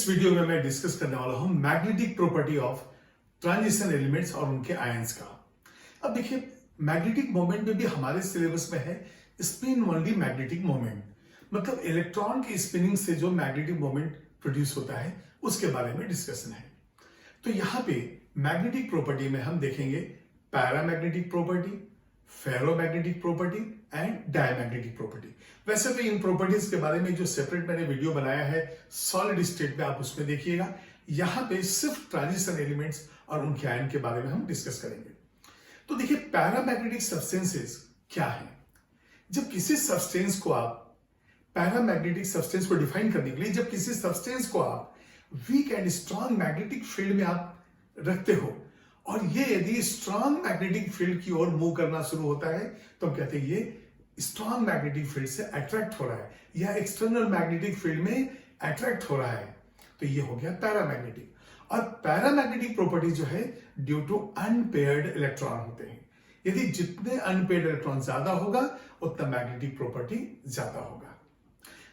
इस वीडियो में मैं डिस्कस करने वाला हूं magnetic property of transition elements और उनके आयंस का। अब देखिए, मैग्नेटिक मोमेंट में भी हमारे सिलेबस में है स्पिन ओनली मैग्नेटिक मोमेंट, मतलब इलेक्ट्रॉन की स्पिनिंग से जो मैग्नेटिक मोमेंट प्रोड्यूस होता है उसके बारे में डिस्कशन है। तो यहां पे मैग्नेटिक प्रॉपर्टी में हम देखेंगे paramagnetic property, ferromagnetic property and diamagnetic property. वैसे तो इन प्रॉपर्टीज के बारे में जो सेपरेट मैंने वीडियो बनाया है सॉलिड स्टेट में, आप उसमें देखिएगा। यहां पे सिर्फ ट्रांजिशन एलिमेंट्स और उनके आयन के बारे में हम डिस्कस करेंगे। तो देखिए, पैरामैग्नेटिक सब्सटेंसेस क्या है। जब किसी सब्सटेंस को आप पैरामैग्नेटिक सब्सटेंस को डिफाइन करने के लिए जब किसी सब्सटेंस को आप weak and strong magnetic field में आप रखते हो और ये यदि स्ट्रॉन्ग मैग्नेटिक फील्ड की ओर मूव करना शुरू होता है तो हम कहते हैं ये स्ट्रॉन्ग मैग्नेटिक फील्ड से अट्रैक्ट हो रहा है या एक्सटर्नल मैग्नेटिक फील्ड में अट्रैक्ट हो रहा है। तो ये हो गया पैरामैग्नेटिक। और पैरामैग्नेटिक प्रॉपर्टी जो है ड्यू टू अनपेयर्ड इलेक्ट्रॉन होते हैं। यदि जितने अनपेयर्ड इलेक्ट्रॉन ज्यादा होगा उतना मैग्नेटिक प्रॉपर्टी ज्यादा होगा।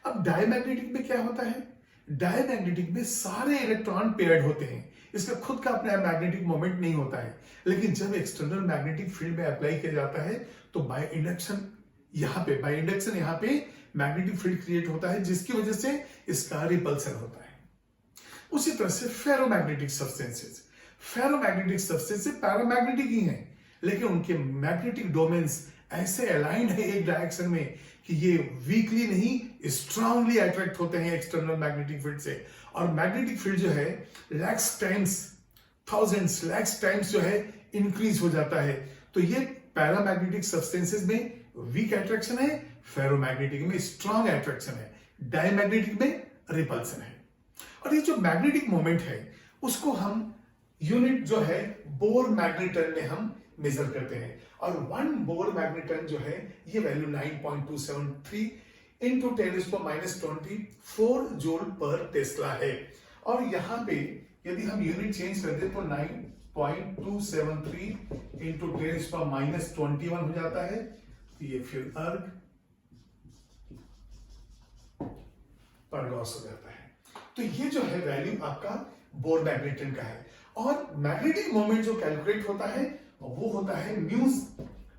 अब डायमैग्नेटिक में क्या होता है? डायमैग्नेटिक में सारे इलेक्ट्रॉन पेयर्ड होते हैं, इसका खुद का अपना मैग्नेटिक मोमेंट नहीं होता है, लेकिन जब एक्सटर्नल मैग्नेटिक फील्ड में अप्लाई किया जाता है तो बाय इंडक्शन यहाँ पे मैग्नेटिक फील्ड क्रिएट होता है जिसकी वजह से इसका रिपल्सन होता है। उसी तरह से फेरोमैग्नेटिक सब्सटेंसेस पैरामैग्नेटिक ही हैं, लेकिन उनके मैग्नेटिक डोमेन्स ऐसे अलाइंड है एक डायरेक्शन में कि ये वीकली नहीं स्ट्रांगली अट्रैक्ट होते हैं एक्सटर्नल मैग्नेटिक फील्ड से। और मैग्नेटिक फील्ड जो है थाउजेंड्स लैक्स टाइम्स जो है इंक्रीज हो जाता है। तो ये पैरामैग्नेटिक सब्सटेंसेस में वीक अट्रैक्शन है, फेरोमैग्नेटिक में स्ट्रांग अट्रैक्शन है, डायमैग्नेटिक में रिपल्सन है। और ये जो मैग्नेटिक मोमेंट है उसको हम यूनिट जो है बोर मैग्नेटन में हम मेजर करते हैं। और 1 बोर मैग्नेटन जो है ये वैल्यू 9.273 इंटू 10⁻24 जूल पर टेस्ला है। और यहां पे यदि हम यूनिट चेंज कर दें तो 9.273 इंटू 10⁻21 हो जाता है। तो ये फिर अर्ग पर लॉस हो जाता है। तो ये जो है वैल्यू आपका बोर मैग्नेटन का है। और मैग्नेटिक मोमेंट जो कैलकुलेट होता है वो होता है mu is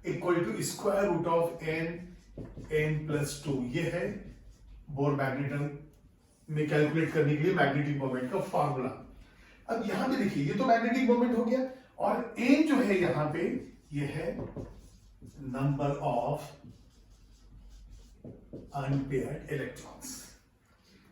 equal to square root of n+2। ये है बोर मैग्नेटन में कैलकुलेट करने के लिए मैग्नेटिक मोमेंट का फॉर्मूला। अब यहां पे देखिए, ये तो मैग्नेटिक मोमेंट हो गया और n जो है यहां पे ये है नंबर ऑफ अनपेयर्ड इलेक्ट्रॉन्स।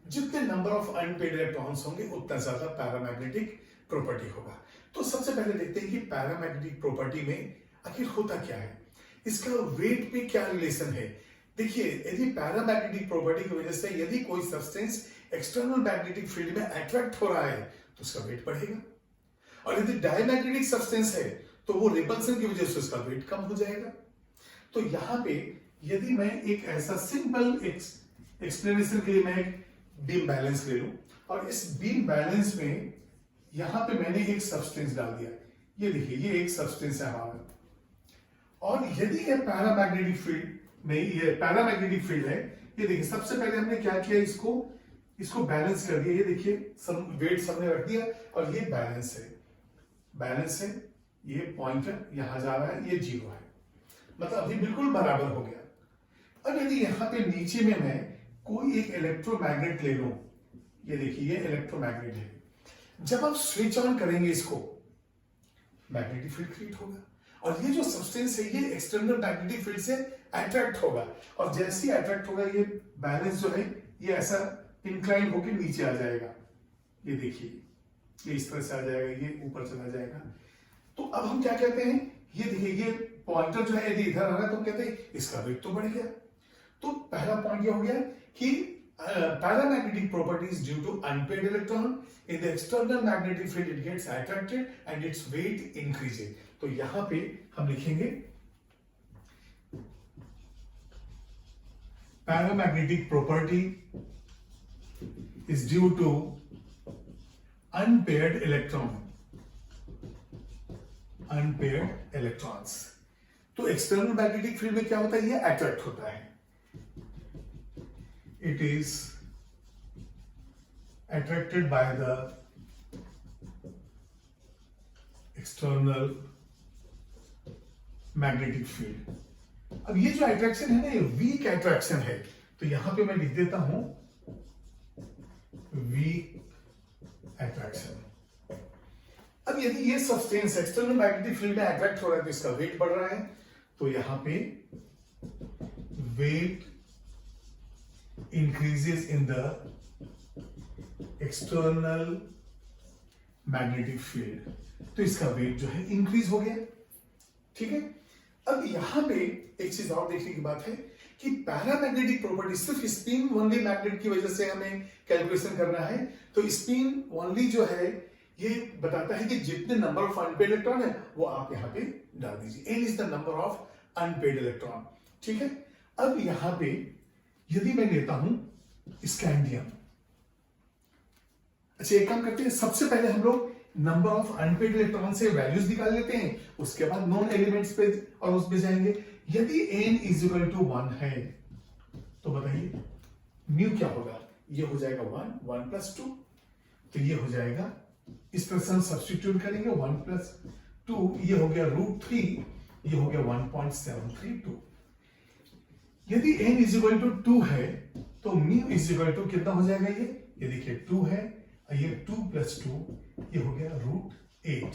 जितने नंबर ऑफ अनपेयर्ड इलेक्ट्रॉन्स होंगे उतना ज्यादा पैरामैग्नेटिक प्रॉपर्टी होगा। तो सबसे पहले देखते हैं कि पैरामैग्नेटिक प्रॉपर्टी में आखिर होता क्या है, इसका वेट पे क्या रिलेशन है। देखिए, यदि पैरामैग्नेटिक प्रॉपर्टी की वजह से यदि कोई सब्सटेंस एक्सटर्नल मैग्नेटिक फील्ड में अट्रैक्ट हो रहा है तो उसका वेट बढ़ेगा, और यदि डायमैग्नेटिक सब्सटेंस है तो वो रिपल्सन की वजह से उसका वेट कम हो जाएगा। तो यहां पे यदि मैं एक ऐसा सिंपल एक्सप्लेनेशन के लिए मैं एक बीम बैलेंस ले लूं और इस बीम बैलेंस में यहां पे मैंने एक सब्सटेंस डाल दिया। ये देखिए, ये एक सब्सटेंस है हमारा, और यदि ये पैरामैग्नेटिक फील्ड में ये पैरामैग्नेटिक फील्ड है, ये देखिए सबसे पहले हमने क्या किया, इसको बैलेंस कर दिया। ये देखिए सब वेट सबने रख दिया और ये बैलेंस है, ये पॉइंटर यहां जा रहा है, ये 0 है, मतलब अभी बिल्कुल बराबर हो गया। अब यदि यहां पे नीचे में मैं कोई एक इलेक्ट्रोमैग्नेट ले लूं, ये देखिए ये इलेक्ट्रोमैग्नेट है, जब आप स्विच ऑन करेंगे इसको मैग्नेटिक फील्ड क्रिएट होगा और ये जो सब्सटेंस है ये एक्सटर्नल मैग्नेटिक फील्ड से अट्रैक्ट होगा। और जैसे ही अट्रैक्ट होगा ये बैलेंस जो है ये ऐसा इंक्लाइन होकर नीचे आ जाएगा। ये देखिए ये इस तरह से आ जाएगा, ये ऊपर चला जाएगा। तो अब हम क्या कहते हैं, ये देखिए ये पॉइंटर जो है यदि इधर आ रहा है तो हम कहते हैं इसका वेट तो बढ़ गया। तो पहला पॉइंट ये हो गया कि paramagnetic properties due to unpaired electron in the external magnetic field, it gets attracted and its weight increases। तो यहां पे हम लिखेंगे paramagnetic property is due to unpaired electrons। तो एक्सटर्नल मैग्नेटिक फील्ड में क्या होता है, ये अट्रैक्ट होता है, it is attracted by the external magnetic field. अब ये जो अट्रैक्शन है ना, ये वीक अट्रैक्शन है, तो यहां पे मैं लिख देता हूं वीक अट्रैक्शन। अब यदि ये सब्सटेंस एक्सटर्नल मैग्नेटिक फील्ड में अट्रैक्ट हो रहा है तो इसका वेट बढ़ रहा है, तो यहां पे weight increases in the external magnetic field, तो इसका वेट जो है इंक्रीज हो गया। ठीक है, अब यहां पे एक चीज और देखने की बात है कि पैरामैग्नेटिक प्रॉपर्टी सिर्फ स्पिन ओनली मैग्नेट की वजह से हमें कैलकुलेशन करना है, तो स्पिन ओनली जो है ये बताता है कि जितने नंबर ऑफ अनपेड इलेक्ट्रॉन है वो आप यहां पे डाल दीजिए, n is the number of unpaired electron. ठीक है, अब यहां पे यदि मैं लेता हूं स्कैंडियम, अच्छा एक काम करते हैं, सबसे पहले हम लोग नंबर ऑफ अनपेड इलेक्ट्रॉन से वैल्यूज निकाल लेते हैं, उसके बाद नॉन एलिमेंट्स पे और उस पे जाएंगे। यदि n इज इक्वल टू 1 है तो बताइए म्यू क्या होगा, ये हो जाएगा 1 प्लस 2, तो ये हो जाएगा, इस तरह से हम सब्स्टिट्यूट करेंगे 1 प्लस 2, ये हो गया √3, ये हो गया 1.732। यदि n इज इक्वल टू 2 है तो म्यू इज इक्वल टू कितना हो जाएगा, ये देखिए 2 है, ये 2 प्लस 2, ये हो गया √8,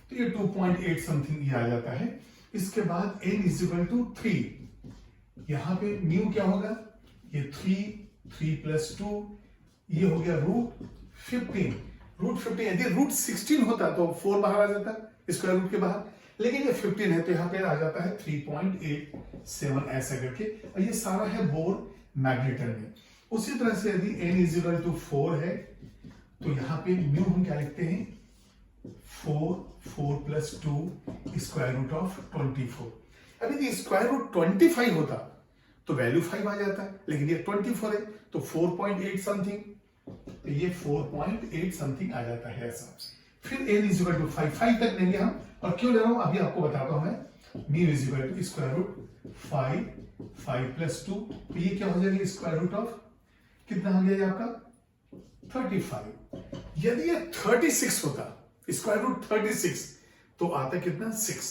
तो ये 2.8 समथिंग ये आ जाता है। इसके बाद n इज इक्वल टू 3, यहां पे म्यू क्या होगा, ये 3 प्लस 2, ये हो गया √15। यदि √16 होता तो 4 बाहर आ जाता स्क्वायर रूट के बाहर, लेकिन ये 15 है तो यहां पे आ जाता है 3.87 ऐसा करके, और ये सारा है बोर मैग्नेटर में। उसी तरह से यदि n इज इक्वल टू 4 है तो यहां पे म्यू हम क्या लिखते हैं, 4 प्लस 2 स्क्वायर रूट ऑफ 24। अब यदि स्क्वायर रूट 25 होता तो वैल्यू 5 आ जाता है, लेकिन ये 24 है तो 4.8 समथिंग, तो ये 4.8 समथिंग आ जाता है ऐसा। फिर n इज इक्वल टू 5 तक लेंगे हम, और क्यों ले रहा हूं अभी आपको बताता हूं मैं। Mu is equal to square root 5 plus 2, तो ये क्या हो जाएगा, स्क्वायर रूट ऑफ कितना हो गया आपका 35। यदि ये 36 होता, स्क्वायर रूट 36, तो आता कितना 6,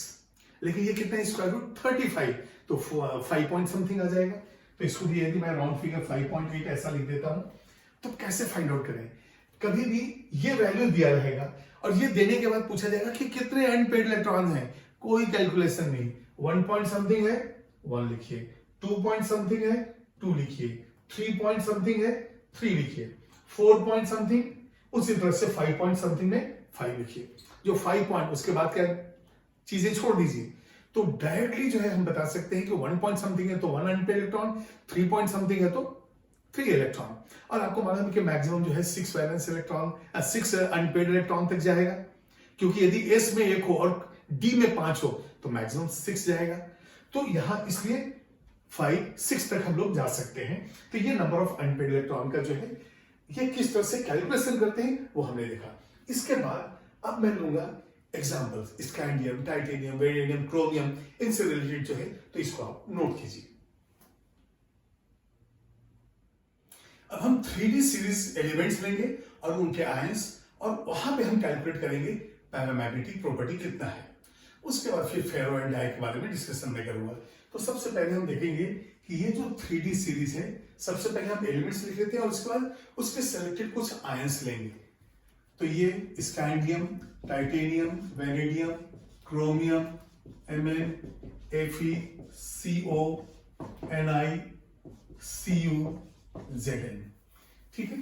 लेकिन ये कितना स्क्वायर रूट 35, तो 5 पॉइंट समथिंग आ जाएगा। तो इसको भी यदि मैं राउंड फिगर 5.8 ऐसा लिख देता हूं, तो कैसे फाइंड आउट करें, कभी भी ये वैल्यू दिया रहेगा और ये देने के बाद पूछा जाएगा कि कितने अनपेड इलेक्ट्रॉन हैं, कोई कैलकुलेशन नहीं, 1 पॉइंट समथिंग है 1 लिखिए, 2 पॉइंट समथिंग है 2 लिखिए, 3 पॉइंट समथिंग है 3 लिखिए, 4 पॉइंट समथिंग, उसी तरह से 5 पॉइंट समथिंग में 5 लिखिए। जो 5 पॉइंट उसके बाद क्या चीजें छोड़ दीजिए, तो डायरेक्टली जो है हम बता सकते हैं कि 1 पॉइंट समथिंग है तो 1 अनपेड इलेक्ट्रॉन, 3 पॉइंट समथिंग है तो 3 इलेक्ट्रॉन। और आपको मालूम है कि मैक्सिमम जो है 6 वैलेंस इलेक्ट्रॉन 6 अनपेड इलेक्ट्रॉन तक जाएगा, क्योंकि यदि s में 1 हो और d में 5 हो तो मैक्सिमम 6 जाएगा, तो यहां इसलिए 6 तक हम लोग जा सकते हैं। तो ये नंबर ऑफ अनपेड इलेक्ट्रॉन का जो है ये किस तरह से कैलकुलेशन करते हैं वो हमने देखा। इसके बाद अब मैं लूंगा एग्जाम्पल्स, स्कैंडियम, टाइटेनियम, वेरिडियम, क्रोमियम, इनसे रिलेटेड जो है, तो इसको आप नोट कीजिए। अब हम 3D सीरीज एलिमेंट्स लेंगे और उनके आयंस, और वहां पे हम कैलकुलेट करेंगे पैरामैग्नेटिक प्रॉपर्टी कितना है। उसके बाद फिर फेरो एंड डाई के बारे में डिस्कशन मैं करूंगा। तो सबसे पहले हम देखेंगे कि ये जो 3D सीरीज है, सबसे पहले हम एलिमेंट्स लिख लेते हैं और उसके बाद उसके सेलेक्टेड कुछ आयंस लेंगे। तो ये scandium, titanium, vanadium, chromium, Mn, Fe, Co, Ni, Cu, Zn। ठीक है,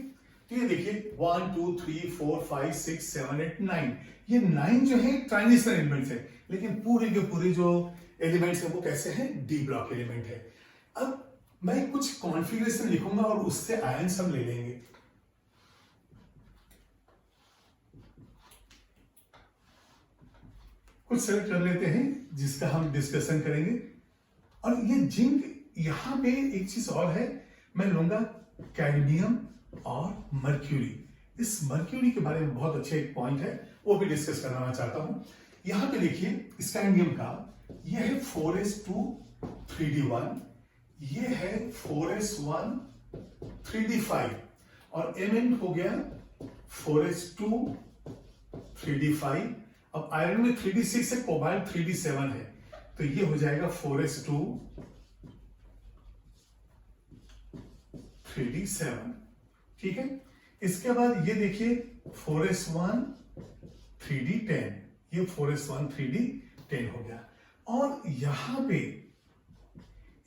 तो ये देखिए 1 2 3 4 5 6 7 8 9, ये 9 जो है ट्रांजिशन एलिमेंट्स है, लेकिन पूरे के पूरे जो एलिमेंट्स है वो कैसे हैं, डी ब्लॉक एलिमेंट है। अब मैं कुछ कॉन्फ़िगरेशन लिखूंगा और उससे आयंस हम ले लेंगे। कुछ सेलेक्ट कर लेते हैं जिसका हम डिस्कशन करेंगे। और ये जिंक, यहां पे एक चीज और है, मैं लूंगा कैडमियम और मर्क्यूरी। इस मर्क्यूरी के बारे में बहुत अच्छा एक पॉइंट है, वो भी डिस्कस करना मैं चाहता हूं। यहां पे देखिए स्कैंडियम का ये है 4s2 3d1, ये है 4s1 3d5, और Mn हो गया 4s2 3d5। अब आयरन में 3d6 है, कोबाल्ट 3d7 है, तो ये हो जाएगा 4s2 3d7। ठीक है, इसके बाद ये देखिए 4s1 3d10, ये 4s1 3d10 हो गया। और यहां पे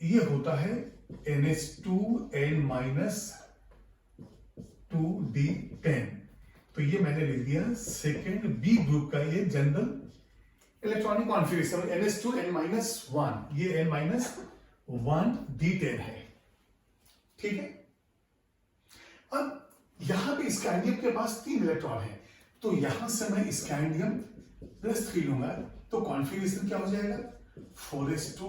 ये होता है ns2n माइनस 2d10, तो ये मैंने लिख दिया सेकेंड बी ग्रुप का ये general electronic configuration ns2n minus 1, ये n माइनस 1d10 है। ठीक है, अब यहां पे स्कैंडियम के पास 3 इलेक्ट्रॉन है, तो यहां से मैं स्कैंडियम +3 लूंगा, तो कॉन्फ़िगरेशन क्या हो जाएगा 4s2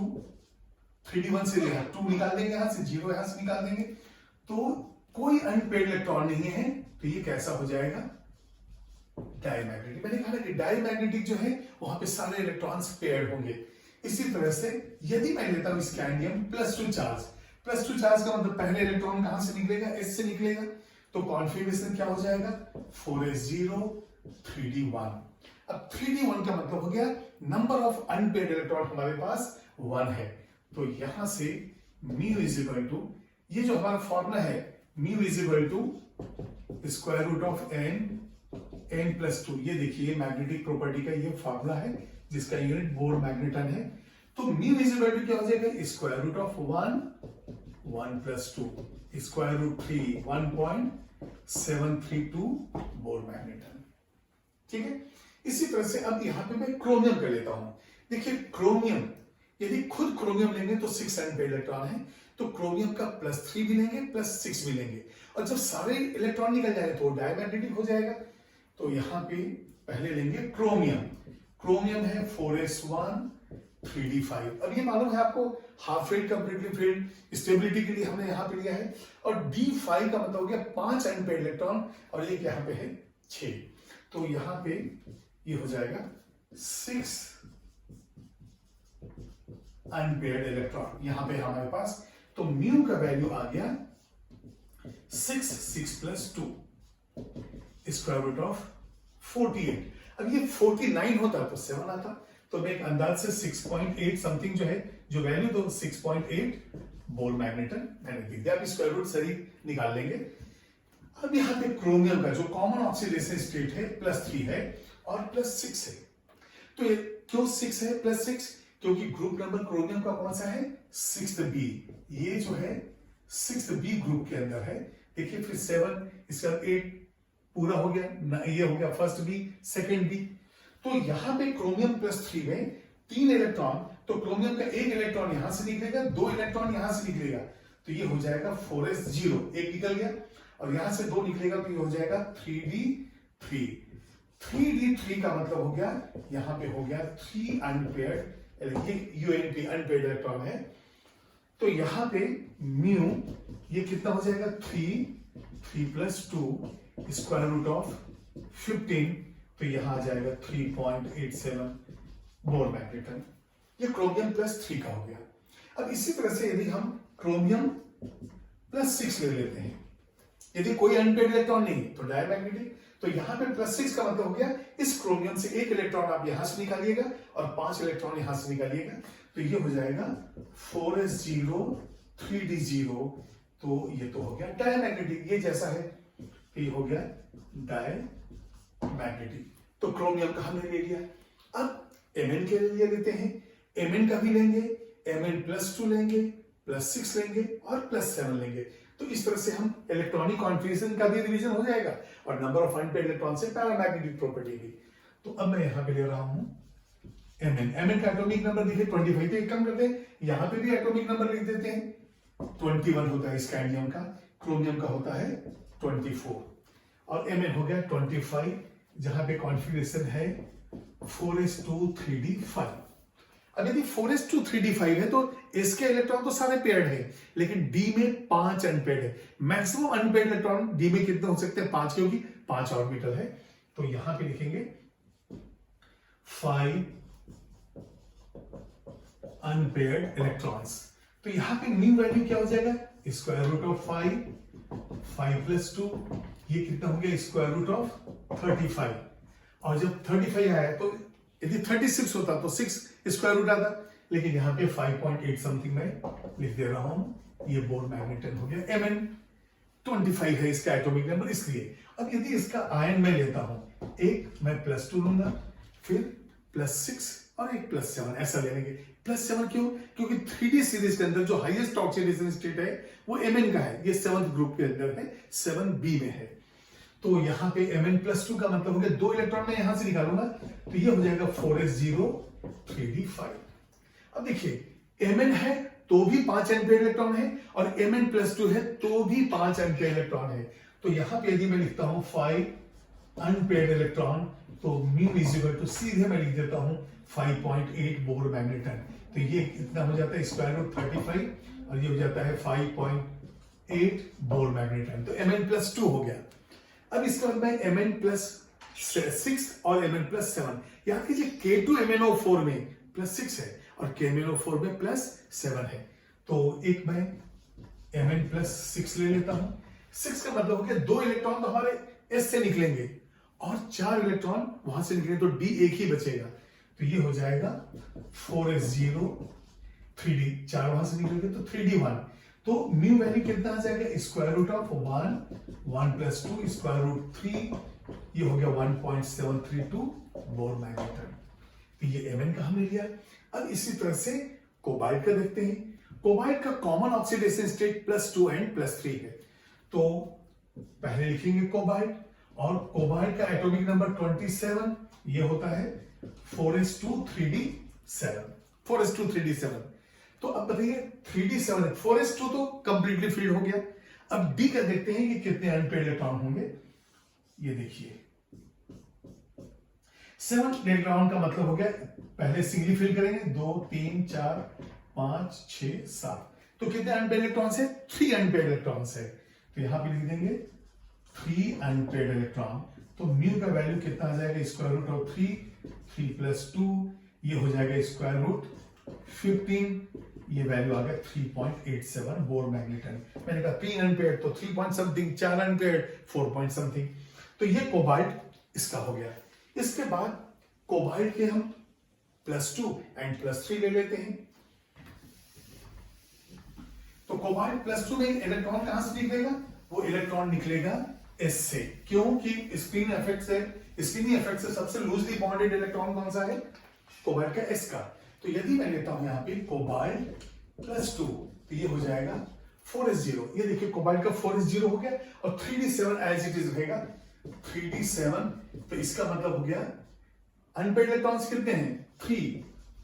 3d1 से लेगा 2 निकाल देंगे, यहां से 0 यहां से निकाल देंगे, तो कोई अनपेयर्ड इलेक्ट्रॉन नहीं है, तो ये कैसा हो जाएगा डायमैग्नेटिक। मैंने कहा कि डायमैग्नेटिक जो है वहां पे सारे इलेक्ट्रॉन्स पेयर्ड होंगे। इसी तरह से यदि मैं लेता हूं स्कैंडियम +2 चार्ज, +2 चार्ज का मतलब पहले इलेक्ट्रॉन कहां से निकलेगा, S से निकलेगा, तो कॉन्फ़िगरेशन क्या हो जाएगा 4s0 3d1। अब 3d1 का मतलब हो गया नंबर ऑफ अनपेयर्ड इलेक्ट्रॉन हमारे पास 1 है, तो यहां से म्यू इज इक्वल टू, ये जो हमारा फॉर्मूला है mu is equal to square root of n+2, ये देखिए मैग्नेटिक प्रॉपर्टी का ये फॉर्मूला है जिसका यूनिट बोर मैग्नेटन है। तो म्यू इज इक्वल टू क्या हो जाएगा square root of 1 + 2 square root 3 1.732 Bohr magneton. ठीक है, इसी तरह से अब यहां पे मैं क्रोमियम कर लेता हूं। देखिए क्रोमियम, यदि खुद क्रोमियम लेंगे तो 6 अनपेयर्ड इलेक्ट्रॉन है, तो क्रोमियम का +3 भी लेंगे +6 भी लेंगे, और जब सारे इलेक्ट्रॉन निकल जाएंगे तो डायमैग्नेटिक हो जाएगा। तो यहां पे पहले लेंगे क्रोमियम, क्रोमियम है 4s1 3d5। अब ये मालूम है आपको half rate completely field stability के लिए हमने यहां पे लिया है, और d5 का मतलब हो गया 5 अनपेयर्ड इलेक्ट्रॉन, और ये यहां पे है 6, तो यहां पे ये हो जाएगा 6 अनपेयर्ड इलेक्ट्रॉन यहां पे हमारे पास। तो म्यू का वैल्यू आ गया 6 + 2 स्क्वायर रूट ऑफ 48। अब ये 49 होता तो 7 आता, तो मैं एक अंदाज से 6.8 समथिंग जो है, जो वैल्यू तो 6.8 बोर मैग्नेटन मैंने लिख दिया। अब स्क्वायर रूट सही निकाल लेंगे। अब यहां पे क्रोमियम का जो कॉमन ऑक्सीडेशन स्टेट है +3 है और +6 है, तो ये क्यों 6 है +6, क्योंकि ग्रुप नंबर क्रोमियम का कौन सा है 6th B, ये जो है 6th B ग्रुप के अंदर है। देखिए फिर 7, इसके बाद 8 पूरा हो गया, ये हो गया फर्स्ट बी सेकेंड बी। तो यहां पे क्रोमियम +3 में 3 इलेक्ट्रॉन, तो क्रोमियम का 1 इलेक्ट्रॉन यहां से निकलेगा, 2 इलेक्ट्रॉन यहां से निकलेगा, तो ये हो जाएगा 4s0, 1 निकल गया, और यहां से 2 निकलेगा तो ये हो जाएगा 3d3। 3d3 का मतलब हो गया यहां पे हो गया 3 अनपेयर्ड, ये UNP अनपेयर्ड इलेक्ट्रॉन है। तो यहां पे म्यू ये कितना हो जाएगा 3 + 2 स्क्वायर रूट ऑफ 15, तो यहां आ जाएगा 3.87 बोर मैग्नेटन। ये क्रोमियम +3 का हो गया। अब इसी तरह से यदि हम क्रोमियम +6 ले लेते हैं, यदि कोई अनपेयर्ड इलेक्ट्रॉन नहीं तो डायमैग्नेटिक, तो यहां पे +6 का मतलब हो गया इस क्रोमियम से 1 इलेक्ट्रॉन आप यहां से निकालिएगा और 5 इलेक्ट्रॉन यहां से निकालिएगा, तो ये हो जाएगा 4s0 3d0, तो ये तो हो गया डायमैग्नेटिक, ये जैसा है, तो ये हो गया डायमैग्नेटिक। तो क्रोमियम का हमने ले लिया। अब Mn के लिए लेते हैं, Mn का भी लेंगे, Mn +2 लेंगे, +6 लेंगे और +7 लेंगे, तो इस तरह से हम इलेक्ट्रॉनिक कॉन्फ़िगरेशन का भी रिवीजन हो जाएगा और नंबर ऑफ अनपेयर्ड इलेक्ट्रॉन से पैरामैग्नेटिक प्रॉपर्टी भी। तो अब मैं यहां पे ले रहा हूं Mn का एटॉमिक नंबर देखिए 25, तो एक काम करते हैं यहां पे भी एटॉमिक नंबर लिख देते हैं। 21 होता है स्कैंडियम का, क्रोमियम का होता है 24, और Mn हो गया 25, जहां पे कॉन्फ़िगरेशन है 4s2 3d5। अब यदि 4s2 3d5 है तो S के इलेक्ट्रॉन तो सारे पेयर्ड है, लेकिन D में 5 अनपेयर्ड है। मैक्सिमम अनपेयर्ड इलेक्ट्रॉन D में कितने हो सकते हैं 5, क्योंकि 5 ऑर्बिटल है, तो यहां पे लिखेंगे 5 अनपेयर्ड इलेक्ट्रॉन्स। तो यहां पे न्यू वैल्यू क्या हो जाएगा स्क्वायर रूट ऑफ 5 5 प्लस 2, ये कितना हो गया स्क्वायर रूट ऑफ 35, और जब 35 आया तो यदि 36 होता तो 6 स्क्वायर रूट आता, लेकिन यहाँ पे 5.8 समथिंग में लिख दे रहा हूं, ये बोर मैग्नेटन हो गया। Mn 25 है इसका एटॉमिक नंबर, इसलिए अब यदि इसका आयन मैं लेता हूं, एक मैं +2 लूंगा, फिर +6 और एक +7 ऐसा ले लेंगे। +7 क्यों? क्योंकि 3D सीरीज के अंदर जो हाईएस्ट ऑक्सीडेशन स्टेट है वो Mn का है, ये 7th ग्रुप के अंदर है, 7b में है। तो यहाँ पे Mn+2 का मतलब हो गया 2 इलेक्ट्रॉन में यहां से निकालूंगा, तो ये हो जाएगा 4s0 3d5। अब देखिए Mn है तो भी 5 अनपेयर्ड इलेक्ट्रॉन है, और Mn+2 है तो भी 5 अनपेयर्ड इलेक्ट्रॉन है। तो यहां पे यदि मैं लिखता हूं 5 अनपेयर्ड इलेक्ट्रॉन, तो म्यू इज इक्वल टू सीधे मैं लिख देता हूं 5.8 बोर मैग्नेटन। तो ये कितना हो जाता है स्क्वायर रूट 35, और ये हो जाता है 5.8 बोर मैग्नेटन। तो Mn+2 हो गया। अब इसके बाद मैं Mn+6 और Mn+7, याद कीजिए K2MnO4 में +6 है और KMnO4 में +7 है। तो एक मैं Mn+6 ले लेता हूं। 6 का मतलब हो गया 2 इलेक्ट्रॉन तो हमारे S से निकलेंगे और 4 इलेक्ट्रॉन वहां से निकलेंगे, तो D एक ही बचेगा। तो ये हो जाएगा 4s0 3d, 4 वहां से निकलेंगे तो 3d1। तो म्यू वैल्यू कितना आ जाएगा square root of 1 + 2 square root 3, ये हो गया 1.732 बोर मैग्नेटन। तो ये Mn का हमने लिया। अब इसी तरह से कोबाल्ट का देखते हैं। कोबाल्ट का कॉमन ऑक्सीडेशन स्टेट +2 एंड +3 है। तो पहले लिखेंगे कोबाल्ट, और कोबाल्ट का एटॉमिक नंबर 27, ये होता है 4s2 3d7, 4s2 3d7। तो अब बताइए 3d7, 4s2 तो कंप्लीटली फिल्ड हो गया। अब D का देखते हैं कि कितने अनपेयर्ड इलेक्ट्रॉन होंगे। ये देखिए 7 इलेक्ट्रॉन का मतलब हो गया, पहले सिंगली फिल करेंगे 2 3 4 5 6 7, तो कितने अनपेयर्ड इलेक्ट्रॉन्स है? 3 अनपेयर्ड इलेक्ट्रॉन्स है। तो यहां पे लिख देंगे 3 अनपेयर्ड इलेक्ट्रॉन। तो म्यू का वैल्यू कितना आ जाएगा स्क्वायर रूट ऑफ 3 + 2, ये हो जाएगा स्क्वायर रूट 15, ये वैल्यू आ गया 3.87 बोर मैग्नेटन। मैंने कहा 3 अनपेयर्ड तो 3 point something, 4 unpaired 4 point something. तो ये कोबाल्ट इसका हो गया। इसके बाद कोबाल्ट के हम +2 एंड +3 ले लेते हैं। तो कोबाल्ट +2 में इलेक्ट्रॉन कहां से निकलेगा? वो इलेक्ट्रॉन निकलेगा S से, क्योंकि स्पिन इफेक्ट से, स्पिनिंग इफेक्ट से सबसे लूजली बॉन्डेड इलेक्ट्रॉन कौन सा है? कोबाल्ट का S का। तो यदि मैं लेता हूं यहां पे कोबाल्ट +2, तो ये हो जाएगा 4s0। ये देखिए कोबाल्ट का 4s0 हो गया, और 3d7 एज इट इज रहेगा 3d7। तो इसका मतलब हो गया अनपेयर्ड इलेक्ट्रॉन्स कितने हैं?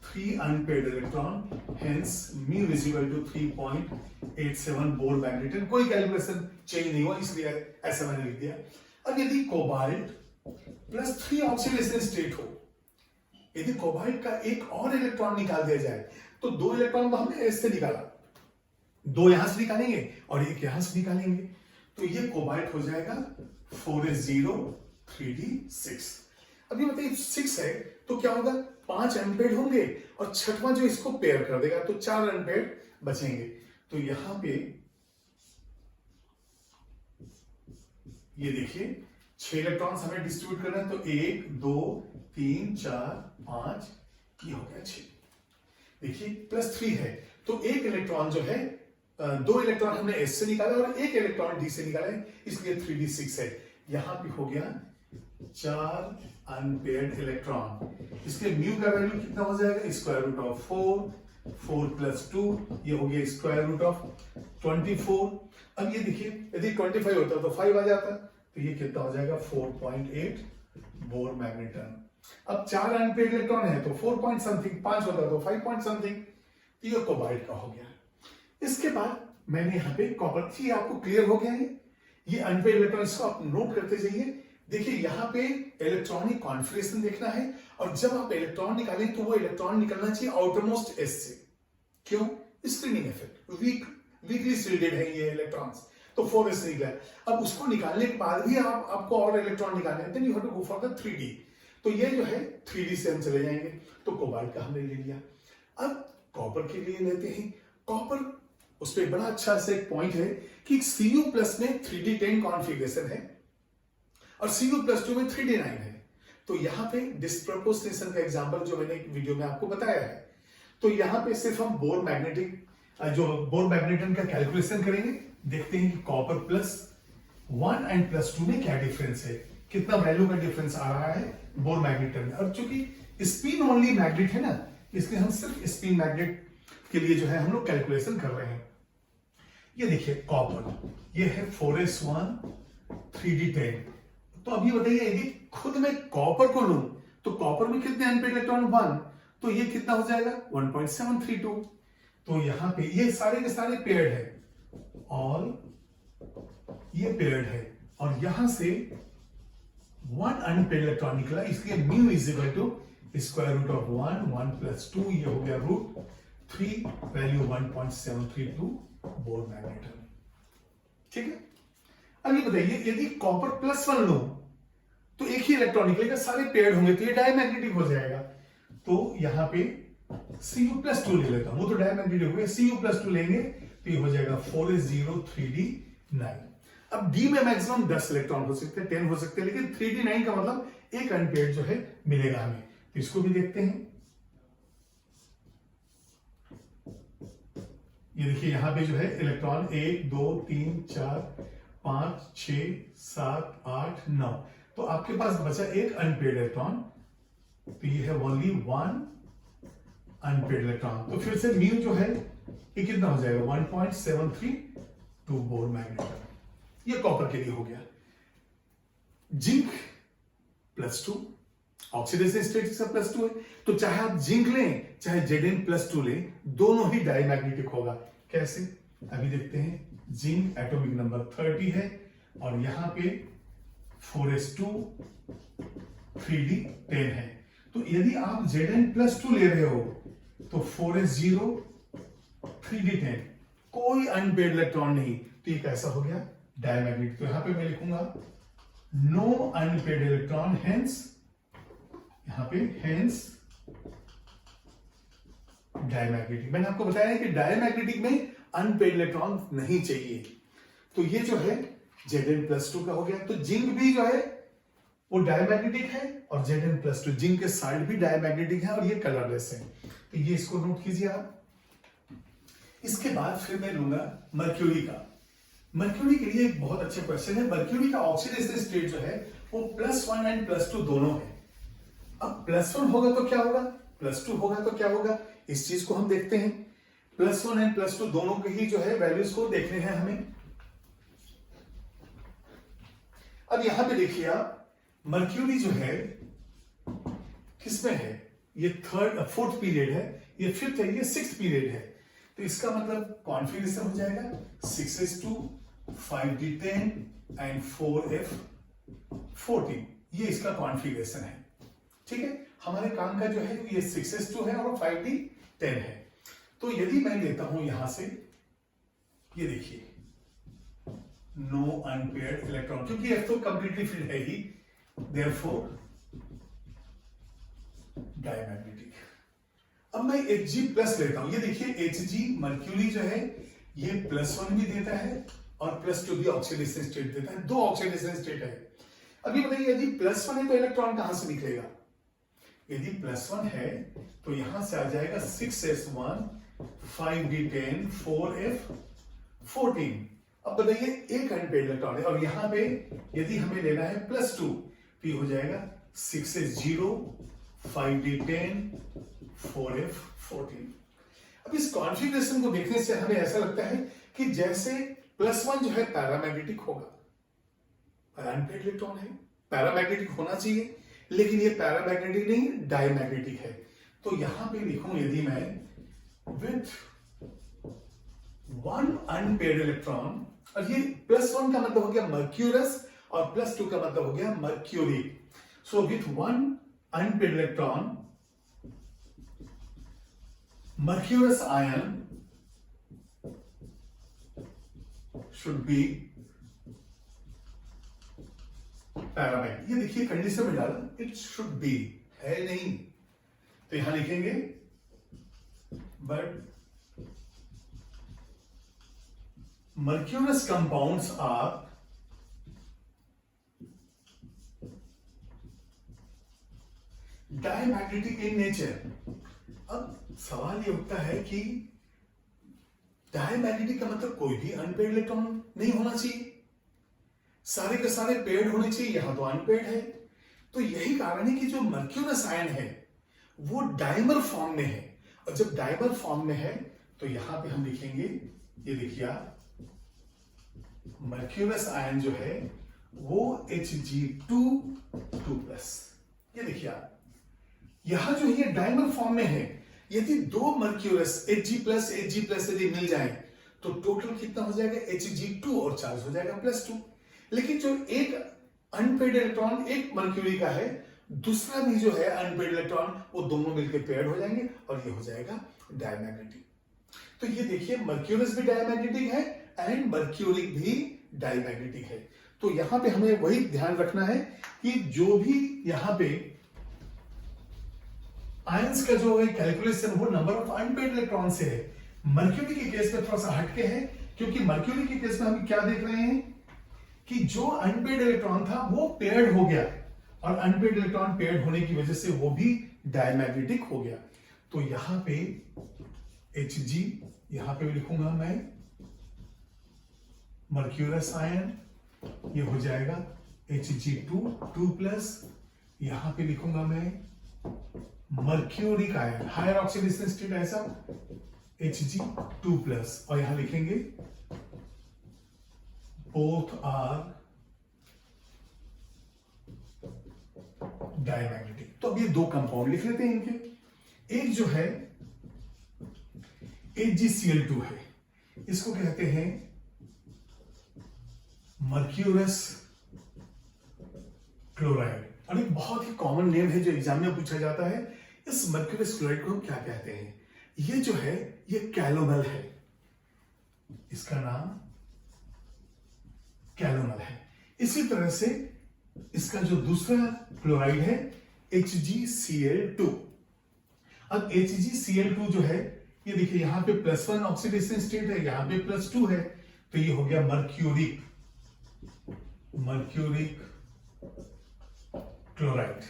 3 unpaired electron, hence mu is equal to 3.87 Bohr magneton. कोई कैलकुलेशन चेंज नहीं हुआ, इसलिए ऐसा मैंने लिख दिया। अब यदि कोबाल्ट +3 ऑक्सीडेशन स्टेट हो, यदि कोबाल्ट का एक और इलेक्ट्रॉन निकाल दिया जाए, तो 2 इलेक्ट्रॉन तो हमने S से निकाला, 2 यहां से निकालेंगे और एक यहां से निकालेंगे, तो ये कोबाल्ट हो जाएगा 4s0 3d6। अभी बताइए 6 है तो क्या होगा? 5 अनपेयर्ड होंगे और छठवां जो इसको पेयर कर देगा, तो 4 अनपेयर्ड बचेंगे। तो यहां पे ये देखिए 6 इलेक्ट्रॉन्स हमें डिस्ट्रीब्यूट करना है, तो 1 2 3 4 5, ये हो गया 6। देखिए +3 है तो एक इलेक्ट्रॉन जो है, 2 इलेक्ट्रॉन हमने S से निकाला और एक इलेक्ट्रॉन D से निकाला है, इसलिए 3d6 है। यहां पे हो गया 4 अनपेयर्ड इलेक्ट्रॉन। इसके म्यू का वैल्यू कितना हो जाएगा? स्क्वायर रूट ऑफ 4 + 2, ये हो गया स्क्वायर रूट ऑफ 24। अब ये देखिए यदि 25 होता तो 5 आ जाता, तो ये कितना हो जाएगा? 4.8 बोर मैग्नेटन। अब 4 अनपेयर्ड इलेक्ट्रॉन है तो 4 पॉइंट समथिंग, 5 होता तो 5 पॉइंट समथिंग। तो ये कोबाल्ट का हो गया। इसके बाद मैंने यहाँ पे कॉपर, ये आपको क्लियर हो गया है? ये अनपेयर्ड इलेक्ट्रॉन, इसको आप नोट करते जाइए। देखिए यहाँ पे इलेक्ट्रॉनिक कॉन्फिगरेशन देखना है, और जब आप इलेक्ट्रॉन निकालें तो वो इलेक्ट्रॉन निकलना चाहिए आउटरमोस्ट S से। क्यों? स्क्रीनिंग इफेक्ट, वीकली शील्डेड है ये इलेक्ट्रॉन्स, तो 4s निकला। अब उसको निकालने के बाद भी आपको और इलेक्ट्रॉन निकालने हैं, then you have to go for the 3d। तो ये जो है 3d से हम चले जाएंगे। तो कोबाल्ट का हमने ले लिया। अब कॉपर के लिए लेते हैं। कॉपर उस पर बड़ा अच्छा से एक पॉइंट है कि Cu प्लस में 3d10 कॉन्फ़िगरेशन है और Cu प्लस 2 में 3d9 है। तो यहां पे डिस्प्रपोर्शनेशन का एग्जांपल जो मैंने एक वीडियो में आपको बताया है, तो यहां पे सिर्फ हम बोर मैग्नेटन का कैलकुलेशन करेंगे, देखते हैं कि कॉपर प्लस 1 एंड प्लस 2 में क्या डिफरेंस है, कितना वैल्यू का डिफरेंस आ रहा है बोर मैग्नेटन में। और चूंकि स्पिन ओनली मैग्नेट है ना, इसलिए हम सिर्फ स्पिन मैग्नेट के लिए जो है हम लोग कैलकुलेशन कर रहे हैं। ये देखिए कॉपर, ये है 4s1 3d10। तो अभी बताइए यदि खुद में कॉपर को लूं तो कॉपर में कितने अनपेड इलेक्ट्रॉन 1, तो ये कितना हो जाएगा 1.732। तो यहां पे ये सारे के सारे पेयर्ड है और ये पेयर्ड है और यहां से 1 अनपेड इलेक्ट्रॉन निकला, इसलिए mu is equal to square root of 1 plus 2, ये हो गया रूट 3, वैल्यू 1.732 बोर मैग्नेटन। ठीक है, अब ये बताइए यदि कॉपर प्लस 1 लो तो एक ही इलेक्ट्रॉन निकलेगा, सारे पेयर्ड होंगे तो ये डायमैग्नेटिक हो जाएगा। तो यहां पे Cu प्लस 2 ले लेता हूं, वो तो डायमैग्नेटिक हो गया। Cu प्लस 2 लेंगे तो ये हो जाएगा 4s0 3d9। अब डी में मैक्सिमम 10 इलेक्ट्रॉन हो सकते हैं, 10 हो सकते हैं, लेकिन 3d9 का मतलब एक अनपेयर्ड जो है मिलेगा हमें। तो इसको भी देखते हैं। ये देखिए यहां पे जो है इलेक्ट्रॉन 1 2 3 4 5 6 7 8 9, तो आपके पास बचा एक अनपेड इलेक्ट्रॉन, तो ये है ओनली 1 अनपेड इलेक्ट्रॉन। तो फिर से म्यू जो है ये कितना हो जाएगा 1.732 बोर मैग्नेटन। ये कॉपर के लिए हो गया। जिंक प्लस 2, ऑक्सीडेशन स्टेट इसका प्लस 2 है, तो चाहे आप जिंक लें चाहे Zn प्लस 2 लें, दोनों ही डायमैग्नेटिक होगा। कैसे, अभी देखते हैं। जिंक एटॉमिक नंबर 30 है और यहां पे 4s2 3d10 है। तो यदि आप Zn प्लस 2 ले रहे हो तो 4s0 3d10, कोई अनपेड इलेक्ट्रॉन नहीं, तो ये कैसा हो गया डायमैग्नेटिक। तो यहां पे मैं लिखूंगा नो अनपेड इलेक्ट्रॉन, हेंस यहां पे हेंस डायमैग्नेटिक। मैंने आपको बताया है कि डायमैग्नेटिक में अनपेड इलेक्ट्रॉन नहीं चाहिए। तो ये जो है Zn प्लस 2 का हो गया। तो जिंक भी जो है वो डायमैग्नेटिक है और Zn प्लस 2, जिंक के साइड भी डायमैग्नेटिक है और ये कलरलेस है। तो ये इसको नोट कीजिए आप। इसके बाद फिर मैं लूंगा मर्क्यूरी का। मर्क्यूरी के लिए एक बहुत अच्छा क्वेश्चन है। मर्क्यूरी का ऑक्सीडेशन स्टेट जो है वो +1 एंड +2 दोनों है। अब +1 होगा तो क्या होगा, +2 होगा तो क्या होगा, इस चीज को हम देखते हैं। +1 एंड +2 दोनों के ही जो है वैल्यूज को देखने हैं हमें। अब यहां पे देखिए आप, मर्क्यूरी जो है किसमें है, ये फोर्थ पीरियड है, ये फिफ्थ है, ये सिक्स्थ पीरियड है। तो इसका मतलब कॉन्फिगरेशन हो जाएगा 6s2 5d10 एंड 4f14, ये इसका कॉन्फिगरेशन है। ठीक है, हमारे काम का जो है ये 6s2 है और 5d10 है। तो यदि मैं लेता हूं यहां से, ये देखिए नो अनपेयर्ड इलेक्ट्रॉन, क्योंकि F तो कंप्लीटली फिल्ड है ही, देयरफॉर डायमैग्नेटिक। अब मैं Hg प्लस लेता हूं, ये देखिए Hg मर्क्यूरी जो है ये +1 भी देता है और +2 भी ऑक्सीडेशन स्टेट देता है, दो ऑक्सीडेशन स्टेट है। अभी बताइए यदि +1 है तो इलेक्ट्रॉन कहां से निकलेगा, यदि +1 है तो यहां से आ जाएगा 6s1 5d10 4f14। अब बताइए एक अनपेड इलेक्ट्रॉन है और यहां पे यदि हमें लेना है +2 तो ये हो जाएगा 6s0 5d10 4f14। अब इस कॉन्फ़िगरेशन को देखने से हमें ऐसा लगता है कि जैसे +1 जो है पैरामैग्नेटिक होगा, अनपेड इलेक्ट्रॉन है, पैरामैग्नेटिक होना चाहिए, लेकिन ये पैरामैग्नेटिक नहीं डायमैग्नेटिक है। तो यहां पे लिखूं यदि मैं विथ 1 अनपेड इलेक्ट्रॉन, और ये +1 का मतलब हो गया मर्क्यूरस और +2 का मतलब हो गया mercury. So with 1 unpaired electron mercurous ion should be paramagnetic. ये देखिए कंडीशन में डाला, इट शुड बी, है नहीं, तो यहां लिखेंगे but mercurous compounds are diamagnetic in nature. अब सवाल ये उठता है कि डायमैग्नेटिक का मतलब कोई भी अनपेड इलेक्ट्रॉन नहीं होना चाहिए, सारे के सारे पेड होने चाहिए, यहां तो अनपेड है। तो यही कारण है कि जो मर्क्यूरस आयन है वो डायमर फॉर्म में है, और जब डायमर फॉर्म में है तो यहां पे हम लिखेंगे, ये देखिए आप, मर्क्यूरस आयन जो है वो Hg2 ये देखिए आप, यहां जो ये डायमर फॉर्म में है। यदि दो मर्क्यूरस Hg+ यदि मिल जाए तो टोटल कितना हो जाएगा, Hg2, और चार्ज हो जाएगा +2। लेकिन जो एक अनपेड इलेक्ट्रॉन एक मर्क्यूरी का है, दूसरा भी जो है अनपेड इलेक्ट्रॉन, वो दोनों मिलकर पेयर्ड हो जाएंगे और ये हो जाएगा डायमैग्नेटिक। तो ये देखिए मर्क्यूरस भी डायमैग्नेटिक है एंड मर्क्यूरिक भी डायमैग्नेटिक है। तो यहां पे हमें वही ध्यान रखना है कि जो भी यहां पे आयंस का जो है कैलकुलेशन वो नंबर ऑफ अनपेड इलेक्ट्रॉन से है। मर्क्यूरी के केस में थोड़ा सा हटके है, क्योंकि मर्क्यूरी के केस में हम क्या देख रहे हैं कि जो अनपेड इलेक्ट्रॉन था वो पेयर्ड हो गया, और अनपेड इलेक्ट्रॉन पेयर्ड होने की वजह से वो भी डायमैग्नेटिक हो गया। तो यहां पे Hg, यहां पे भी लिखूंगा मैं मर्क्यूरस आयन, ये हो जाएगा Hg2, यहां पे लिखूंगा मैं mercuric ion, higher oxidation state ऐसा Hg2+, और यहां लिखेंगे बोथ आर डायमैग्नेटिक। तो अब ये दो कंपाउंड लिख लेते हैं इनके। एक जो है AgCl2 है, इसको कहते हैं मर्क्यूरस क्लोराइड, और एक बहुत ही कॉमन नेम है जो एग्जाम में पूछा जाता है। इस मर्क्यूरस क्लोराइड को हम क्या कहते हैं? ये जो है ये कैलोमल है, इसका नाम कैलोमल है। इसी तरह से इसका जो दूसरा क्लोराइड है HgCl2। अब HgCl2 जो है, ये देखिए यहां पे +1 ऑक्सीडेशन स्टेट है, यहां पे +2 है, तो ये हो गया मर्क्यूरिक क्लोराइड।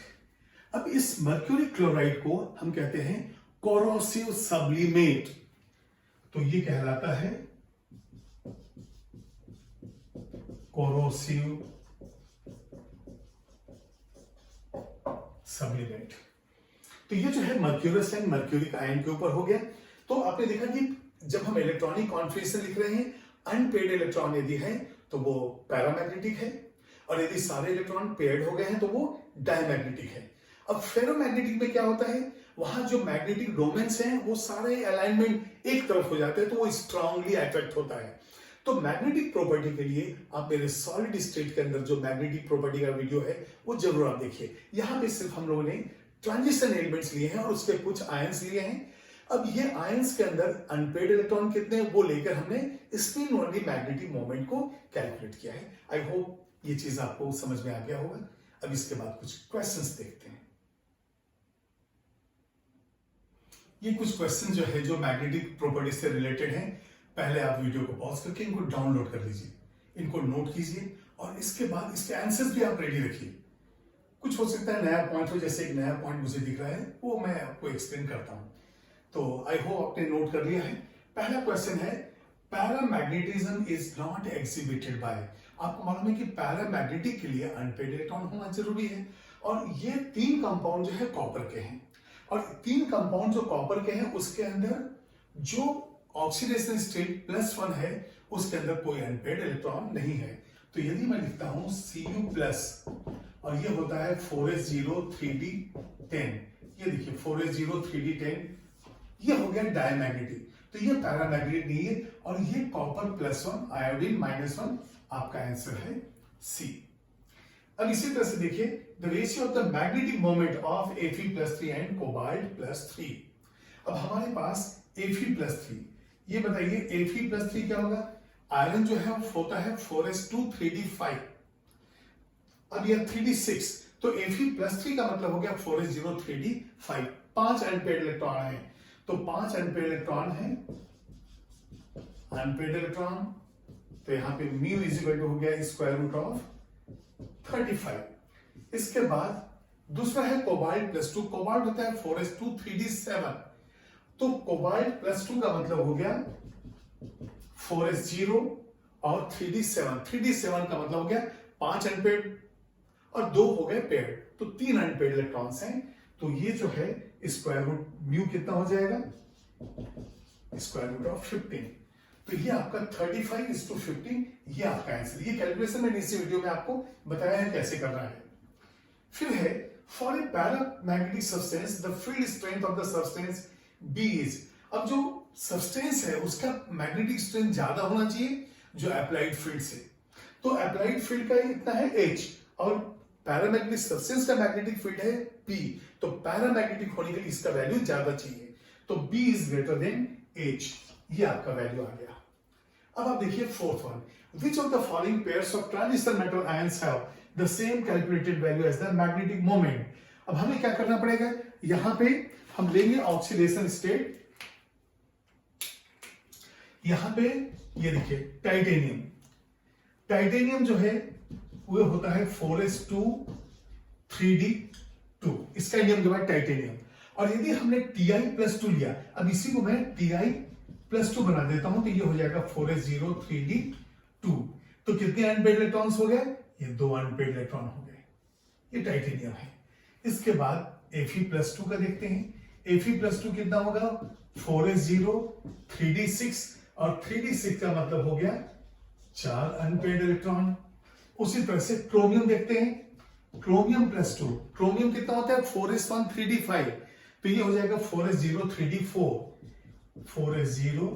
अब इस मर्क्यूरिक क्लोराइड को हम कहते हैं कोरोसिव सब्लिमेट, तो ये कहलाता है कोरोसिव सब्लिमेट। तो ये जो है मर्क्यूरस एंड मर्क्यूरिक आयन के ऊपर हो गया। तो आपने देखा कि जब हम इलेक्ट्रॉनिक कॉन्फिगरेशन लिख रहे हैं, अनपेड इलेक्ट्रॉन यदि है तो वो पैरामैग्नेटिक है, और यदि सारे इलेक्ट्रॉन पेयर्ड हो गए हैं तो वो डायमैग्नेटिक है। अब फेरोमैग्नेटिक में क्या होता है, वहां जो मैग्नेटिक डोमेन्स हैं वो सारे अलाइनमेंट एक तरफ हो जाते हैं, तो वो स्ट्रांगली अट्रैक्ट होता है। तो मैग्नेटिक प्रॉपर्टी के लिए आप मेरे सॉलिड स्टेट के अंदर जो मैग्नेटिक प्रॉपर्टी का वीडियो है वो जरूर आप देखिए। यहां पे सिर्फ हम लोगों ने ट्रांजिशन एलिमेंट्स लिए हैं और उसके कुछ आयंस लिए हैं। अब ये आयंस के अंदर अनपेड इलेक्ट्रॉन कितने हैं वो लेकर हमने स्पिन ओनली मैग्नेटिक मोमेंट को कैलकुलेट किया है। आई होप ये चीज आपको समझ में आ गया होगा। अब इसके बाद कुछ क्वेश्चंस देखते हैं। ये कुछ क्वेश्चन जो है जो मैग्नेटिक प्रॉपर्टी से रिलेटेड हैं। पहले आप वीडियो को पॉज करके इनको डाउनलोड कर लीजिए, इनको नोट कीजिए, और इसके बाद इसके आंसर्स भी आप रेडी रखिए। कुछ हो सकता है नया पॉइंट हो, जैसे एक नया पॉइंट मुझे दिख रहा है वो मैं आपको एक्सप्लेन करता हूं। तो आई होप आपने नोट कर लिया है। पहला क्वेश्चन है, paramagnetism is not exhibited by. आपको मालूम है कि पैरामैग्नेटिक के लिए अनपेड इलेक्ट्रॉन होना जरूरी है, और ये तीन कंपाउंड जो है कॉपर के हैं, और तीन कंपाउंड जो कॉपर के हैं उसके अंदर जो ऑक्सीडेशन स्टेट +1 है उसके अंदर कोई अनपेड इलेक्ट्रॉन नहीं है। तो यदि मैं लिखता हूं Cu+, और ये होता है 4s0 3d10, ये देखिए 4s0 3d10, ये हो गया डायमैग्नेटिक। तो ये पैरामैग्नेटिक नहीं है, और ये कॉपर +1 आयोडीन -1, आपका आंसर है सी। अब इसी तरह से देखिए the ratio of the magnetic moment of Fe+3 and cobalt +3। अब हमारे पास Fe+3, ये बताइए Fe+3 क्या होगा? आयरन जो है वो होता है 4s2 3d5, अब यह 3d6, तो Fe+3 का मतलब हो गया 4s0 3d5। 5 अनपेड इलेक्ट्रॉन है, तो 5 अनपेड इलेक्ट्रॉन है, अनपेड इलेक्ट्रॉन तो यहां पे म्यू इज इक्वल टू हो गया स्क्वायर रूट ऑफ 35। इसके बाद दूसरा है कोबाल्ट प्लस 2। कोबाल्ट होता है 4s2 3d7, तो कोबाल्ट प्लस 2 का मतलब हो गया 4s0 और 3d7। 3d7 का मतलब हो गया 5 अनपेड और 2 हो गए पेड, तो 3 अनपेड इलेक्ट्रॉन्स हैं। तो ये जो है स्क्वायर रूट म्यू कितना हो जाएगा, स्क्वायर रूट ऑफ 15। तो ये आपका 35:15, ये आपका आंसर। ये कैलकुलेशन मैंने इसी वीडियो में आपको बताया है कैसे करना है। फिर है for a paramagnetic substance the field strength of the substance B is. अब जो सब्सटेंस है उसका मैग्नेटिक स्ट्रेंथ ज्यादा होना चाहिए जो अप्लाइड फील्ड से। तो अप्लाइड फील्ड का इतना है H और पैरामैग्नेटिक सब्सटेंस का मैग्नेटिक फील्ड है P, तो पैरामैग्नेटिक होने के लिए इसका वैल्यू ज्यादा चाहिए, तो B is greater than H। ये आपका वैल्यू आ गया। अब आप देखिए fourth one, which of the following pairs of transistor metal ions have the same calculated value as the magnetic moment. अब हमें क्या करना पड़ेगा, यहां पे हम लेंगे ऑक्सीडेशन स्टेट। यहां पे ये देखिए टाइटेनियम, टाइटेनियम जो है वो होता है 4s2 3d2, इसका नियम के बाद टाइटेनियम। और यदि हमने Ti+2 लिया, अब इसी को मैं Ti+2 बना देता हूं, तो ये हो जाएगा 4s0 3d2। तो कितने अनपेड इलेक्ट्रॉन्स हो गए, ये 2 अनपेड इलेक्ट्रॉन हो गए, ये टाइटेनियम है। इसके बाद Fe+2 का देखते हैं। Fe+2 कितना होगा, 4s0 3d6, और 3d6 का मतलब हो गया 4 अनपेड इलेक्ट्रॉन। उसी तरह से क्रोमियम देखते हैं, क्रोमियम+2, क्रोमियम कितना होता है 4s1 3d5, तो ये हो जाएगा 4s0 3d4, 4s0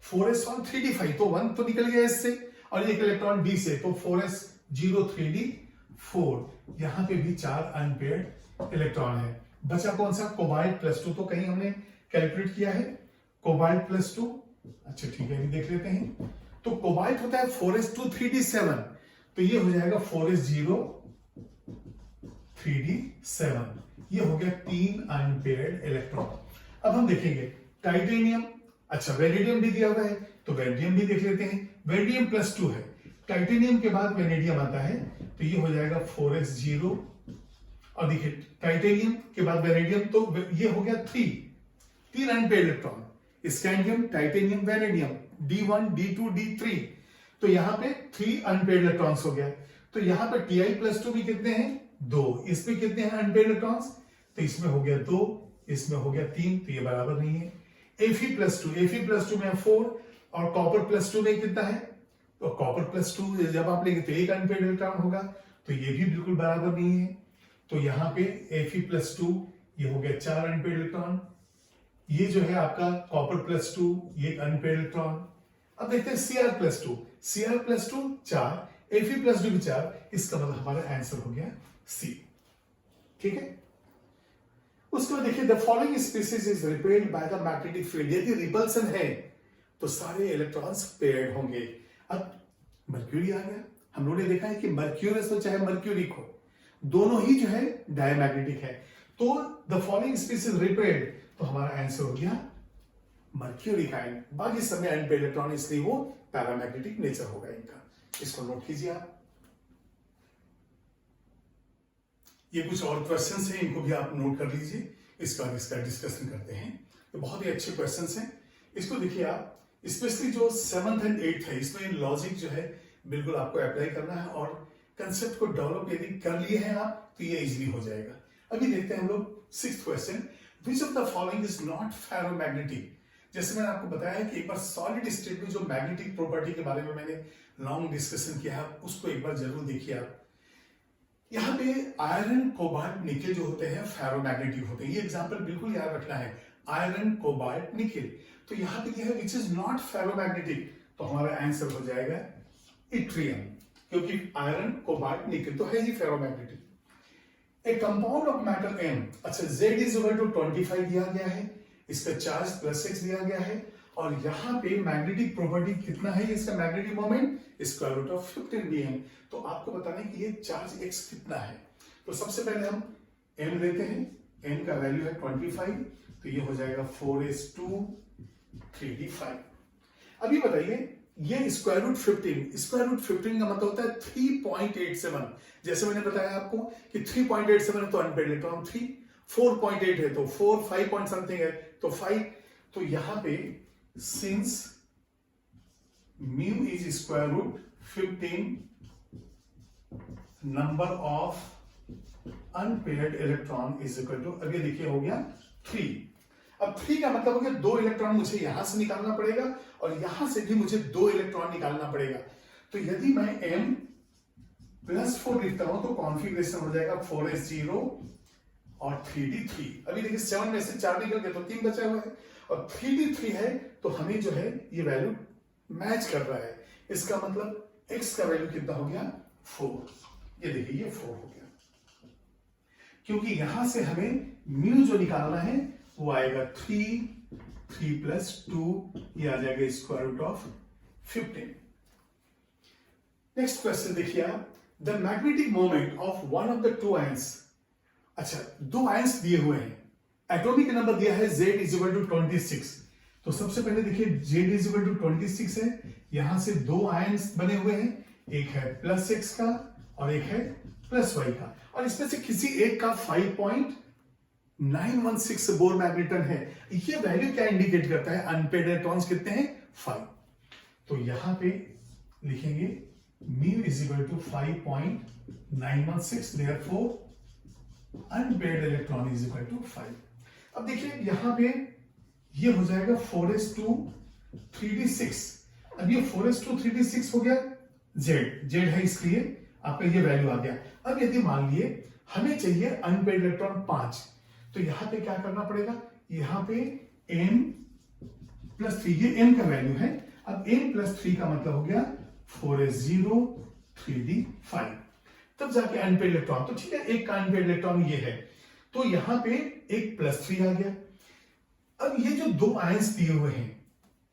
4s1 3d5, तो 1 तो निकल गया इससे, और एक इलेक्ट्रॉन d से, तो 4s0 3d4। यहां पे भी 4 अनपेड इलेक्ट्रॉन है। बचा कौन सा, कोबाल्ट+2, तो कहीं हमने कैलकुलेट किया है कोबाल्ट+2। अच्छा ठीक है, अभी देख लेते हैं। तो कोबाल्ट होता है 4s2 3d7, तो ये हो जाएगा 4s0 3d7, ये हो गया 3 अनपेयर्ड इलेक्ट्रॉन। अब हम देखेंगे टाइटेनियम, अच्छा वेनेडियम भी दिया हुआ है, तो वेनेडियम भी देख लेते हैं। वेनेडियम+2 है, टाइटेनियम के बाद वेनेडियम आता है, तो ये हो जाएगा 4s0, और देखिए टाइटेनियम के बाद वेनेडियम, तो ये हो गया 3 unpaired electron. Scandium, titanium, vanadium, d1 d2 d3, तो यहां पे 3 अनपेयर्ड इलेक्ट्रॉन्स हो गया। तो यहां पे Ti+2 भी कितने हैं, 2, इसमें कितने हैं अनपेयर्ड इलेक्ट्रॉन्स, तो इसमें हो गया 2, इसमें हो गया 3, तो ये बराबर नहीं है। Fe+2 में 4, और कॉपर+2 में कितना है, तो कॉपर+2 जब आप लेंगे तो 1 अनपेयर्ड इलेक्ट्रॉन होगा, तो ये भी बिल्कुल बराबर नहीं है। तो यहां पे Fe+2 ये हो गया 4 अनपेयर्ड इलेक्ट्रॉन, ये जो है आपका कॉपर+2 ये एक अनपेयर्ड इलेक्ट्रॉन। अब देखते हैं Cr+2, Cr+2 4, Fe+2 भी 4, इसका मतलब हमारा आंसर हो गया C। ठीक है, उसके बाद देखिए the following species is repelled by the magnetic field. यदि रिपल्सन है तो सारे इलेक्ट्रॉन्स पेयर्ड होंगे। अब मर्क्यूरी आ गया, हम लोगों ने देखा है कि मर्क्यूरस हो चाहे मर्क्यूरी हो, दोनों ही जो है डायमैग्नेटिक है। तो द फॉलोइंग स्पीसीज रिपेल्ड, तो हमारा आंसर हो गया मर्क्यूरी काइंड। बाकी समय अनपेयर्ड इलेक्ट्रॉन, इसलिए वो पैरामैग्नेटिक नेचर होगा इनका। इसको नोट कीजिए आप। ये कुछ और क्वेश्चंस हैं, इनको भी आप नोट कर लीजिए, इसका डिस्कशन करते हैं। तो बहुत ही अच्छे क्वेश्चंस हैं, इसको देखिए आप। स्पेशली जो 7th and 8th है, इसमें लॉजिक जो है बिल्कुल आपको अप्लाई करना है, और कंसेप्ट को डेवलप यदि कर लिए हैं आप तो ये इजीली हो जाएगा। अभी देखते हैं हम लोग 6th question, which of the following is not ferromagnetic. जैसे मैंने आपको बताया कि एक बार सॉलिड स्टेट में जो मैग्नेटिक प्रॉपर्टी के बारे में मैंने लॉन्ग डिस्कशन किया है, उसको एक बार जरूर देखिए आप। यहाँ पे आयरन, कोबाल्ट, निकेल जो होते हैं फेरोमैग्नेटिक होते हैं। ये एग्जांपल बिल्कुल याद रखना है, आयरन, कोबाल्ट, निकेल। तो यहाँ पे है विच इज नॉट फेरोमैग्नेटिक, तो हमारा आंसर हो जाएगा इट्रियम, क्योंकि आयरन, कोबाल्ट, निकेल तो है ही ferromagnetic. A compound of metal M, अच्छा Z इज इक्वल टू 25 दिया गया है, इसका चार्ज +6 दिया गया है, और यहां पे मैग्नेटिक प्रॉपर्टी कितना है, इसका magnetic moment square root of 15 भी है। तो आपको बताना है कि ये चार्ज x कितना है। तो सबसे पहले हम m लेते हैं, m का वैल्यू है 25, तो ये हो जाएगा 4s2 3d5। अभी बताइए ये स्क्वायर रूट 15 का मतलब होता है 3.87। जैसे मैंने बताया आपको कि 3.87 है तो अनपेड इलेक्ट्रॉन 3, 4.8 है तो 4, 5 पॉइंट समथिंग है तो 5। तो यहां पे since mu is square root 15 number of unpaired electron is equal to, अब ये देखिए हो गया 3। अब 3 का मतलब हो गया 2 इलेक्ट्रॉन मुझे यहां से निकालना पड़ेगा और यहां से भी मुझे 2 इलेक्ट्रॉन निकालना पड़ेगा। तो यदि मैं m प्लस 4 लिखता हूं तो कॉन्फ़िगरेशन हो जाएगा 4s0 और 3d3। अभी देखिए 7 में से 4 निकल गए तो 3 बचा हुआ है और 3d3 है तो हमें जो है ये वैल्यू मैच कर रहा है। इसका मतलब x का वैल्यू कितना हो गया 4। ये देखिए ये 4 हो गया, क्योंकि यहां से हमें म्यू जो निकालना है वो आएगा 3 प्लस 2, ये आ जाएगा square root of 15। Next question देखिए आप, the magnetic moment of one of the two ions. अच्छा, 2 आयंस दिए हुए हैं, एटॉमिक नंबर दिया है Z इज इक्वल टू 26। तो सबसे पहले देखिए Z इज इक्वल टू 26 है, यहां से 2 आयंस बने हुए हैं, एक है प्लस x का और एक है प्लस y का, और इसमें से किसी एक का 5.916 बोर मैग्नेटन है। ये वैल्यू क्या इंडिकेट करता है, अनपेड इलेक्ट्रॉन्स कितने हैं 5। तो यहां पे लिखेंगे mu is equal to 5.916, therefore unpaired electron is equal to 5। अब देखिए यहां पे ये हो जाएगा 4s2 3d6। अब ये 4s2 3d6 हो गया, Z है इसलिए आपका ये वैल्यू आ गया। अब यदि मान लिए हमें चाहिए अनपेड इलेक्ट्रॉन 5, तो यहां पे क्या करना पड़ेगा, यहां पे m प्लस 3, ये m का वैल्यू है। अब m प्लस 3 का मतलब हो गया 4s0 3d5, तब जाके अनपेड इलेक्ट्रॉन। तो ठीक है, एक का अनपेड इलेक्ट्रॉन ये है, तो यहां पे एक प्लस 3 आ गया। अब ये जो 2 आयंस दिए हुए हैं,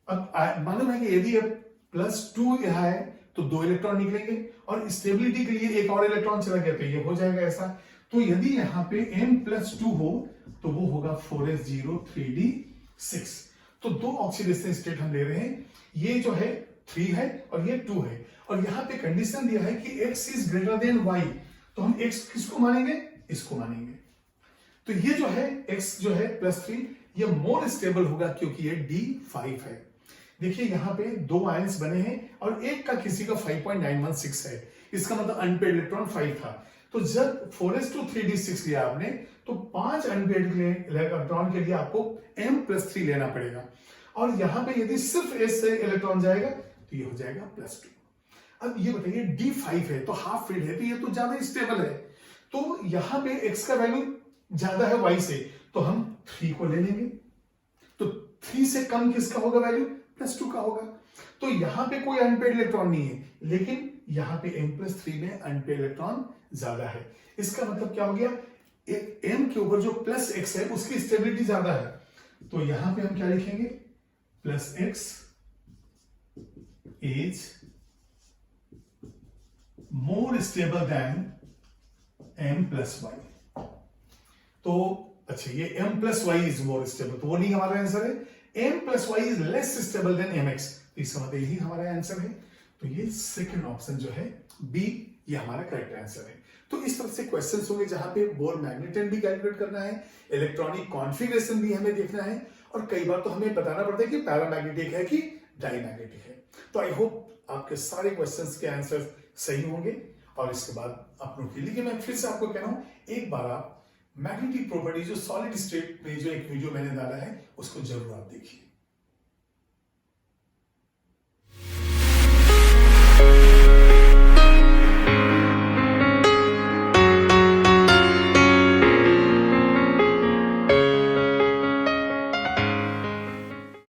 अब मालूम है कि यदि अब प्लस 2 यहां है तो 2 इलेक्ट्रॉन निकलेंगे और स्टेबिलिटी के लिए एक और इलेक्ट्रॉन चला गया तो ये हो जाएगा ऐसा। तो यदि यहां पे m प्लस 2 हो तो वो होगा 4s0 3d6। तो 2 ऑक्सीडेशन स्टेट हम ले रहे हैं, ये जो है 3 है और ये 2 है, और यहां पे कंडीशन दिया है कि x is greater then y, तो हम x किसको मानेंगे, इसको मानेंगे। तो ये जो है x जो है प्लस 3, ये मोर स्टेबल होगा क्योंकि ये d5 है। देखिए यहां पे 2 आयंस बने हैं और एक का किसी का 5.916 है, इसका मतलब अनपेड इलेक्ट्रॉन 5 था। तो जब 4s2 3d6 लिया आपने तो 5 अनपेड इलेक्ट्रॉन के लिए आपको m प्लस 3 लेना पड़ेगा, और यहां पे यदि सिर्फ s से इलेक्ट्रॉन जाएगा तो ये हो जाएगा प्लस 2। अब ये बताइए d5 है तो हाफ फील्ड है तो ये तो ज्यादा स्टेबल है, तो यहां पे x का वैल्यू ज्यादा है y से, तो हम 3 को ले लेंगे। तो 3 से कम किसका होगा वैल्यू, प्लस 2 का होगा। तो यहां पे कोई अनपेड इलेक्ट्रॉन नहीं है, लेकिन यहां पे m प्लस 3 में अनपेड इलेक्ट्रॉन ज्यादा है। इसका मतलब क्या हो गया, एक m के ऊपर जो प्लस x है उसकी स्टेबिलिटी ज्यादा है, तो यहां पे हम क्या लिखेंगे, plus x is more stable then m plus y। तो अच्छा, ये m plus y is more stable, तो वो नहीं हमारा आंसर है। m plus y is less stable then mx, तो इसका मतलब यही हमारा आंसर है। तो ये सेकंड ऑप्शन जो है बी, ये हमारा करेक्ट आंसर है। तो इस तरह से क्वेश्चंस होंगे जहां पे बोर मैग्नेटन भी कैलकुलेट करना है, इलेक्ट्रॉनिक कॉन्फ़िगरेशन भी हमें देखना है, और कई बार तो हमें बताना पड़ता है कि पैरामैग्नेटिक है कि डायमैग्नेटिक है। तो आई होप आपके सारे क्वेश्चंस के आंसर सही होंगे, और इसके बाद अपनों के लिए मैं फिर से आपको कह रहा हूं, एक बार आप मैग्नेटिक प्रॉपर्टी जो सॉलिड स्टेट में जो एक वीडियो मैंने डाला है उसको जरूर आप देखिए।